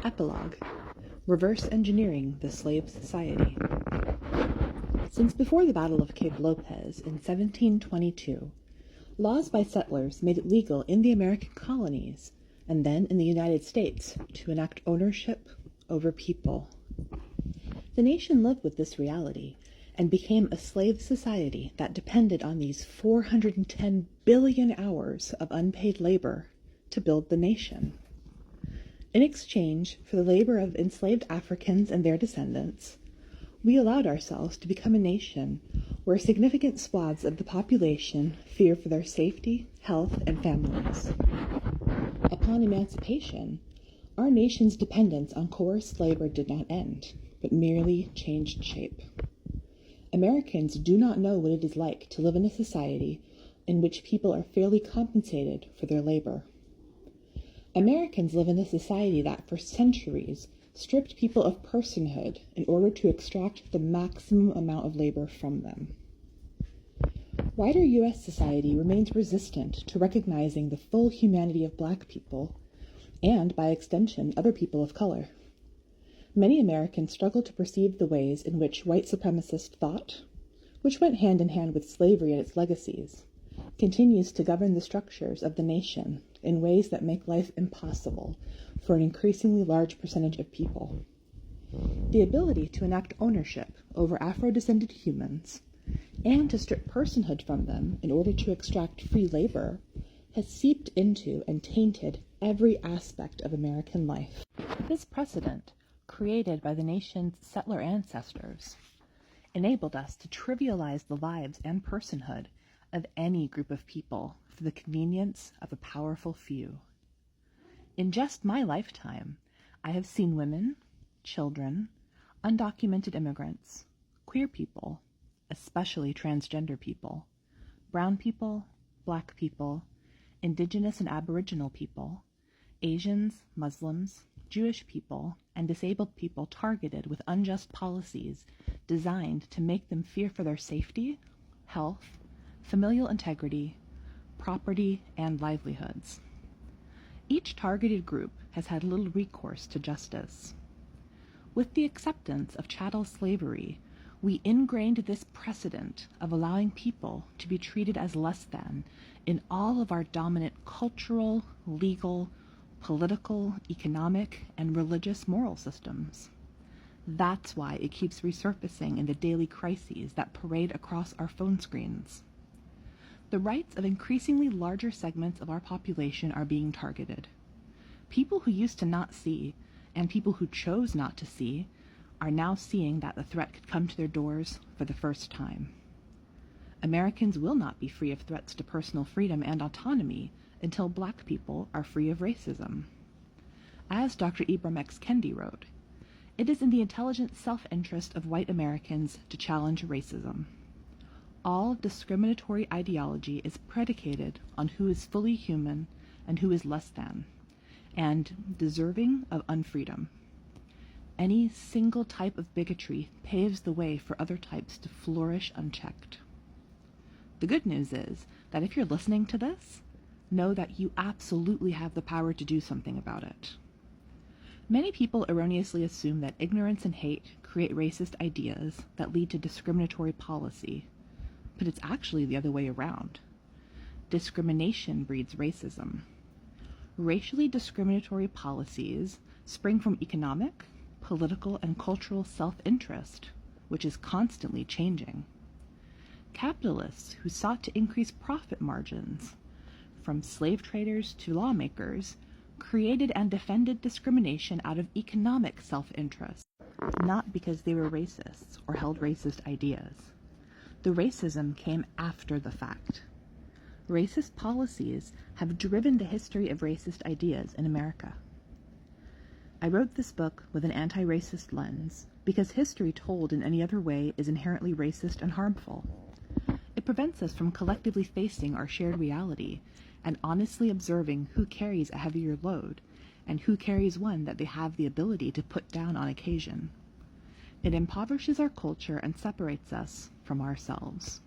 Epilogue: Reverse Engineering the Slave Society. Since before the Battle of Cape Lopez in 1722, laws by settlers made it legal in the American colonies and then in the United States to enact ownership over people. The nation lived with this reality and became a slave society that depended on these 410 billion hours of unpaid labor to build the nation. In exchange for the labor of enslaved Africans and their descendants, we allowed ourselves to become a nation where significant swaths of the population fear for their safety, health, and families. Upon emancipation, our nation's dependence on coerced labor did not end, but merely changed shape. Americans do not know what it is like to live in a society in which people are fairly compensated for their labor. Americans live in a society that, for centuries, stripped people of personhood in order to extract the maximum amount of labor from them. Wider U.S. society remains resistant to recognizing the full humanity of Black people, and, by extension, other people of color. Many Americans struggle to perceive the ways in which white supremacist thought, which went hand in hand with slavery and its legacies, continues to govern the structures of the nation in ways that make life impossible for an increasingly large percentage of people. The ability to enact ownership over Afro-descended humans and to strip personhood from them in order to extract free labor has seeped into and tainted every aspect of American life. This precedent, created by the nation's settler ancestors, enabled us to trivialize the lives and personhood of any group of people for the convenience of a powerful few. In just my lifetime, I have seen women, children, undocumented immigrants, queer people, especially transgender people, brown people, Black people, Indigenous and Aboriginal people, Asians, Muslims, Jewish people, and disabled people targeted with unjust policies designed to make them fear for their safety, health, familial integrity, property, and livelihoods. Each targeted group has had little recourse to justice. With the acceptance of chattel slavery, we ingrained this precedent of allowing people to be treated as less than in all of our dominant cultural, legal, political, economic, and religious moral systems. That's why it keeps resurfacing in the daily crises that parade across our phone screens. The rights of increasingly larger segments of our population are being targeted. People who used to not see, and people who chose not to see, are now seeing that the threat could come to their doors for the first time. Americans will not be free of threats to personal freedom and autonomy until Black people are free of racism. As Dr. Ibram X. Kendi wrote, "It is in the intelligent self-interest of white Americans to challenge racism. All discriminatory ideology is predicated on who is fully human and who is less than, and deserving of unfreedom. Any single type of bigotry paves the way for other types to flourish unchecked." The good news is that if you're listening to this, know that you absolutely have the power to do something about it. Many people erroneously assume that ignorance and hate create racist ideas that lead to discriminatory policy, but it's actually the other way around. Discrimination breeds racism. Racially discriminatory policies spring from economic, political, and cultural self-interest, which is constantly changing. Capitalists who sought to increase profit margins, from slave traders to lawmakers, created and defended discrimination out of economic self-interest, not because they were racists or held racist ideas. The racism came after the fact. Racist policies have driven the history of racist ideas in America. I wrote this book with an anti-racist lens because history told in any other way is inherently racist and harmful. It prevents us from collectively facing our shared reality and honestly observing who carries a heavier load and who carries one that they have the ability to put down on occasion. It impoverishes our culture and separates us from ourselves.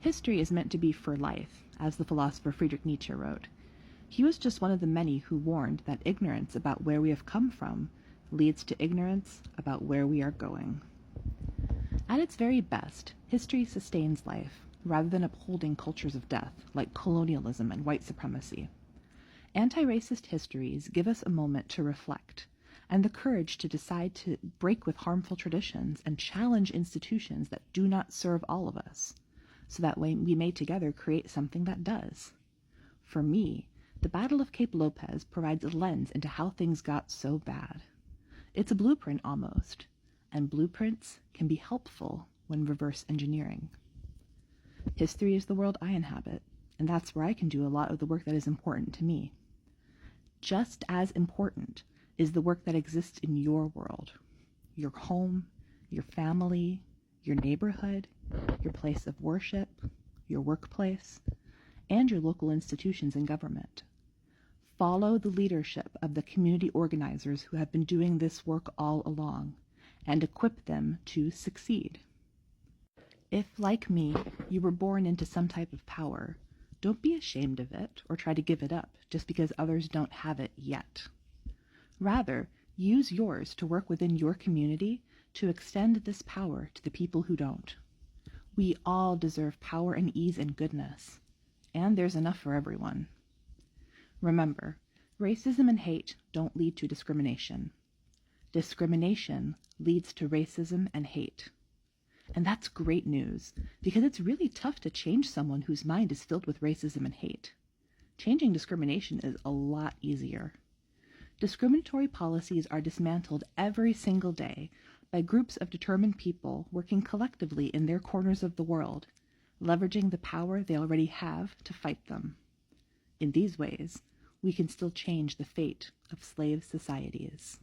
History is meant to be for life, as the philosopher Friedrich Nietzsche wrote. He was just one of the many who warned that ignorance about where we have come from leads to ignorance about where we are going. At its very best, history sustains life, rather than upholding cultures of death, like colonialism and white supremacy. Anti-racist histories give us a moment to reflect, and the courage to decide to break with harmful traditions and challenge institutions that do not serve all of us, so that we may together create something that does. For me, the Battle of Cape Lopez provides a lens into how things got so bad. It's a blueprint almost, and blueprints can be helpful when reverse engineering. History is the world I inhabit, and that's where I can do a lot of the work that is important to me. Just as important is the work that exists in your world, your home, your family, your neighborhood, your place of worship, your workplace, and your local institutions and government. Follow the leadership of the community organizers who have been doing this work all along, and equip them to succeed. If, like me, you were born into some type of power, don't be ashamed of it or try to give it up just because others don't have it yet. Rather, use yours to work within your community to extend this power to the people who don't. We all deserve power and ease and goodness, and there's enough for everyone. Remember, racism and hate don't lead to discrimination. Discrimination leads to racism and hate. And that's great news, because it's really tough to change someone whose mind is filled with racism and hate. Changing discrimination is a lot easier. Discriminatory policies are dismantled every single day by groups of determined people working collectively in their corners of the world, leveraging the power they already have to fight them. In these ways, we can still change the fate of slave societies.